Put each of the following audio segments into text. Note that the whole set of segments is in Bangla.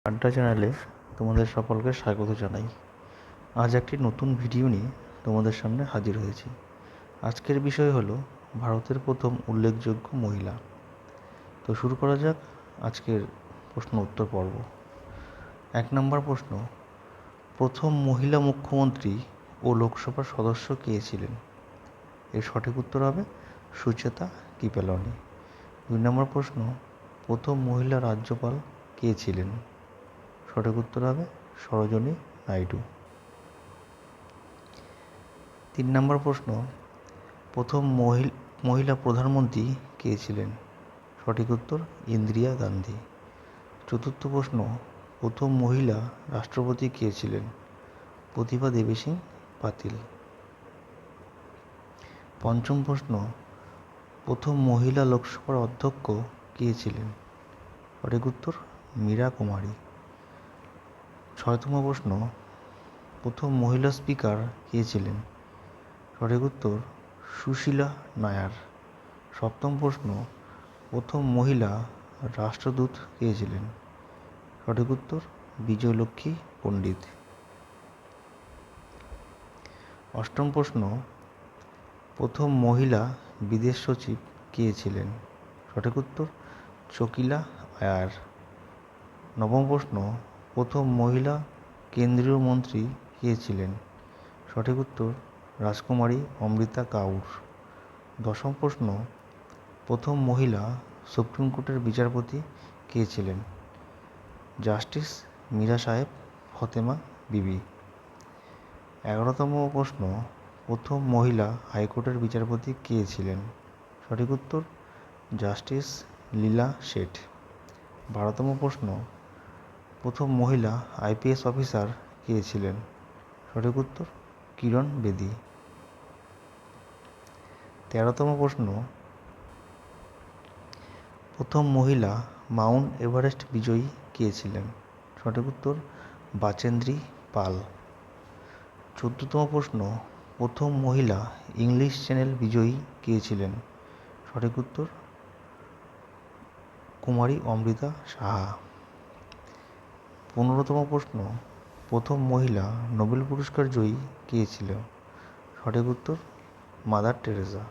আড্ডা চ্যানেলে তোমাদের সকলকে স্বাগত জানাই। আজ একটি নতুন ভিডিও নিয়ে তোমাদের সামনে হাজির হয়েছি। আজকের বিষয় হলো ভারতের প্রথম উল্লেখযোগ্য মহিলা। তো শুরু করা যাক আজকের প্রশ্ন উত্তর পর্ব। 1 নম্বর প্রশ্ন, প্রথম মহিলা মুখ্যমন্ত্রী ও লোকসভার সদস্য কে ছিলেন? এর সঠিক উত্তর হবে সুচেতা কিপেলনি। 2 নম্বর প্রশ্ন, প্রথম মহিলা রাজ্যপাল কে ছিলেন? সঠিক উত্তর হবে সরোজিনী নাইডু। 3 নম্বর প্রশ্ন, প্রথম মহিলা প্রধানমন্ত্রী কে ছিলেন? সঠিক উত্তর ইন্দিরা গান্ধী। 4র্থ প্রশ্ন, প্রথম মহিলা রাষ্ট্রপতি কে ছিলেন? প্রতিভা দেবী সিং পাতিল। 5ম প্রশ্ন, প্রথম মহিলা লোকসভার অধ্যক্ষ কে ছিলেন? সঠিক উত্তর মীরা কুমারী। 6তম প্রশ্ন, প্রথম মহিলা স্পিকার কে ছিলেন? সঠিক উত্তর সুশীলা নায়ার। 7ম প্রশ্ন, প্রথম মহিলা রাষ্ট্রদূত কে ছিলেন? সঠিক উত্তর বিজয়লক্ষ্মী পণ্ডিত। 8ম প্রশ্ন, প্রথম মহিলা বিদেশ সচিব কে ছিলেন? সঠিক উত্তর চকিলা আয়ার। 9ম প্রশ্ন, প্রথম মহিলা কেন্দ্রীয় মন্ত্রী কে ছিলেন? সঠিক উত্তর রাজকুমারী অমৃতা কাউর। 10ম প্রশ্ন, প্রথম মহিলা সুপ্রিম কোর্টের বিচারপতি কে ছিলেন? জাস্টিস মীরা সাহেব ফতেমা বিবি। 11তম প্রশ্ন, প্রথম মহিলা হাইকোর্টের বিচারপতি কে ছিলেন? সঠিক উত্তর জাস্টিস লীলা শেঠ। 12তম প্রশ্ন, প্রথম মহিলা আইপিএস অফিসার কে ছিলেন? সঠিক উত্তর কিরণ বেদি। 13তম প্রশ্ন, প্রথম মহিলা মাউন্ট এভারেস্ট বিজয়ী কে ছিলেন? সঠিক উত্তর বাচেন্দ্রী পাল। 14তম প্রশ্ন, প্রথম মহিলা ইংলিশ চ্যানেল বিজয়ী কে ছিলেন? সঠিক উত্তর কুমারী অমৃতা সাহা। 15তম প্রশ্ন, প্রথম মহিলা নোবেল পুরস্কার জয়ী কে ছিল? সঠিক উত্তর মাদার টেরেসা।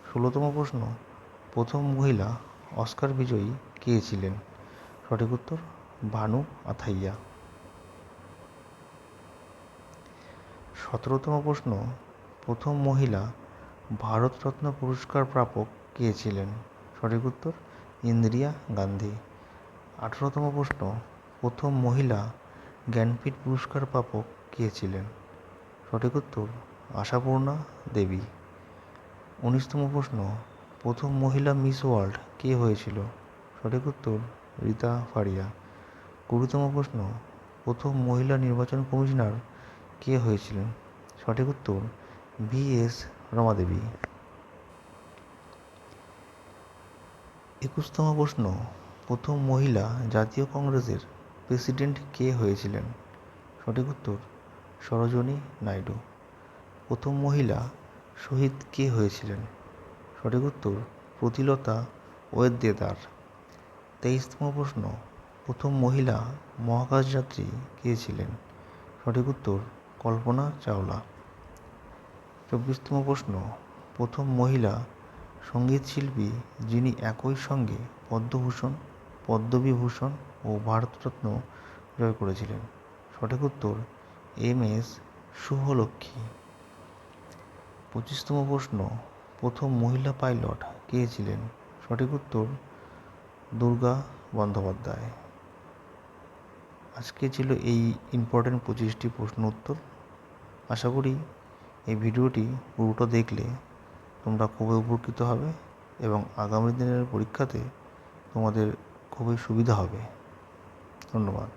16তম প্রশ্ন, প্রথম মহিলা অস্কার বিজয়ী কে ছিলেন? সঠিক উত্তর ভানু আথাইয়া। 17তম প্রশ্ন, প্রথম মহিলা ভারতরত্ন পুরস্কার প্রাপক কে ছিলেন? সঠিক উত্তর ইন্দিরা গান্ধী। 18তম প্রশ্ন, প্রথম মহিলা জ্ঞানপীঠ পুরস্কার প্রাপক কে ছিলেন? সঠিক উত্তর আশাপূর্ণা দেবী। 19তম প্রশ্ন, প্রথম মহিলা মিস ওয়ার্ল্ড কে হয়েছিল? সঠিক উত্তর রীতা ফারিয়া। 20তম প্রশ্ন, প্রথম মহিলা নির্বাচন কমিশনার কে হয়েছিলেন? সঠিক উত্তর ভি.এস. রমাদেবী। 21তম প্রশ্ন, প্রথম মহিলা জাতীয় কংগ্রেসের প্রেসিডেন্ট কে হয়েছিলেন? সঠিক উত্তর সরোজিনী নাইডু। প্রথম মহিলা শহীদ কে হয়েছিলেন? সঠিক উত্তর প্রতিলতা ওয়েদ্দেদার। 23তম প্রশ্ন, প্রথম মহিলা মহাকাশযাত্রী কে ছিলেন? সঠিক উত্তর কল্পনা চাওলা। 24তম প্রশ্ন, প্রথম মহিলা সঙ্গীতশিল্পী যিনি একই সঙ্গে পদ্মভূষণ, পদ্মবিভূষণ ও ভারতরত্ন জয় করেছিলেন? সঠিক উত্তর এম.এস. শুভলক্ষ্মী। 25তম প্রশ্ন, প্রথম মহিলা পাইলট কে ছিলেন? সঠিক উত্তর দুর্গা বন্দ্যোপাধ্যায়। আজকে ছিল এই ইম্পর্টেন্ট 25টি প্রশ্ন উত্তর। আশা করি এই ভিডিওটি পুরোটা দেখলে তোমরা খুবই উপকৃত হবে এবং আগামী দিনের পরীক্ষাতে তোমাদের খুবই সুবিধা হবে। ধন্যবাদ।